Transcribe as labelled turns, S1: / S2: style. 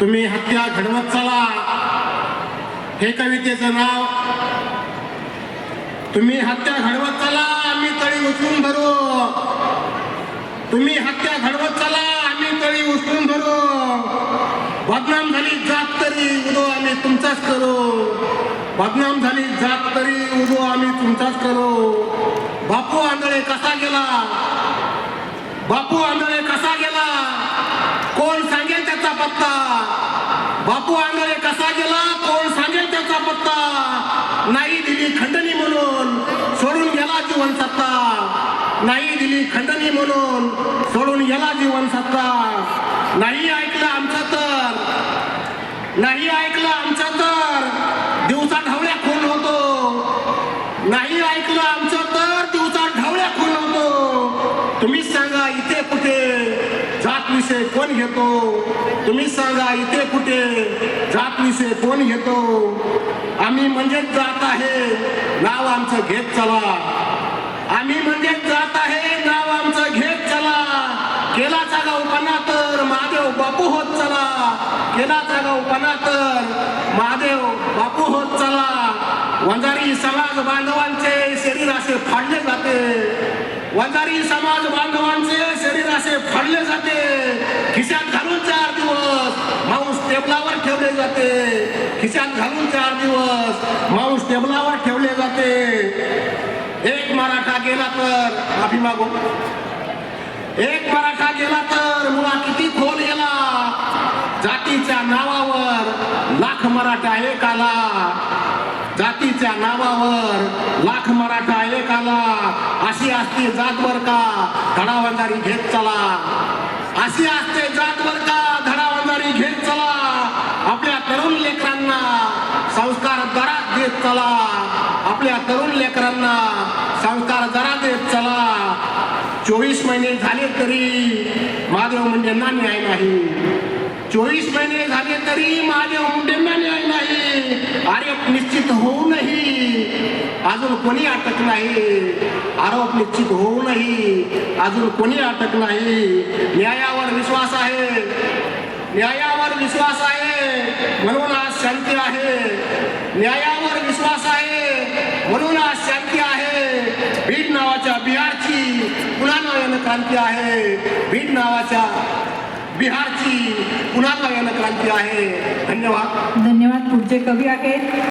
S1: तुम्ही हत्या घडवत चला हे कवितेचं नाव. तुम्ही हत्या घडवत चला आम्ही तळी उचलून धरू. तुम्ही हत्या घडवत चला आम्ही तळी उचलून धरू. बदनाम झाली जात तरी उदो आम्ही तुमचाच करू. बदनाम झाली जात तरी उदो आम्ही तुमचाच करू. बापू आंधळे कसा गेला, बापू आंधळे कसा गेला, कोण सांगेल त्याचा पत्ता. बापू आंधळे कसा गेला, कोण सांगेल त्याचा पत्ता. नाही दिली खंडणी म्हणून सोडून गेला जीवन सत्ता. नाही दिली खंडणी म्हणून सोडून गेला जीवन सत्ता. नाही ऐकलं आमचं तर, नाही ऐकलं आमचं तर दिवसा ढवळ्या खून होतो. नाही ऐकलं आमचं तर दिवसा ढवळ्या खून होतो. तुम्हीच सांगा इथे कुठे जात विषय कोण घेतो. तुम्हीच सांगा इथे कुठे जात विषय कोण घेतो. आम्ही म्हणजेच जात आहे नाव आमचं घेत चला. आम्ही म्हणजेच जात आहे नाव आमचं घेत चला. केलाचा गावपणा तर महादेव बापू होत चला. केलाचा गावपणा तर महादेव बापू होत चला. वंजारी समाज बांधवांचे शरीर असे फाडले जाते. वंजारी समाज बांधवांचे शरीर असे फाडले जाते. खिशात घालून 4 दिवस मांस टेबलावर ठेवले जाते. खिशात घालून 4 दिवस मांस टेबलावर ठेवले जाते. एक मराठा गेला तर माफी मागू. एक मराठा गेला तर मुळा किती खोल गेला. जातीच्या नावावर लाख मराठा एक आला. जातीच्या नावावर लाख मराठा एक आला. अशी असते जातवर का धडा वंजारी घेत चला. अशी असते जातवर का धडा वंजारी घेत चला. आपल्या तरुण लेकरांना संस्कार जरा देत चला. आपल्या तरुण लेकरांना संस्कार जरा देत चला. 24 महिने झाले तरी महादेव मुंडेंना न्याय नाही. 24 महिने झाले तरी महादेव मुंडेंना न्याय नाही. आरोप निश्चित होऊनही अजून कोणी अटक नाही. आरोप निश्चित होऊनही अजून कोणी अटक नाही. न्यायावर विश्वास आहे, न्यायावर विश्वास आहे म्हणून आज शांती आहे. न्यायावर विश्वास आहे म्हणून आज शांती आहे. बीड नावाच्या बिहारची पुन्हा नव्यानं क्रांती आहे. बीड नावाच्या बिहारची पुन्हा नव्यानं क्रांती आहे. धन्यवाद.
S2: धन्यवाद. पुढचे कवी आहेत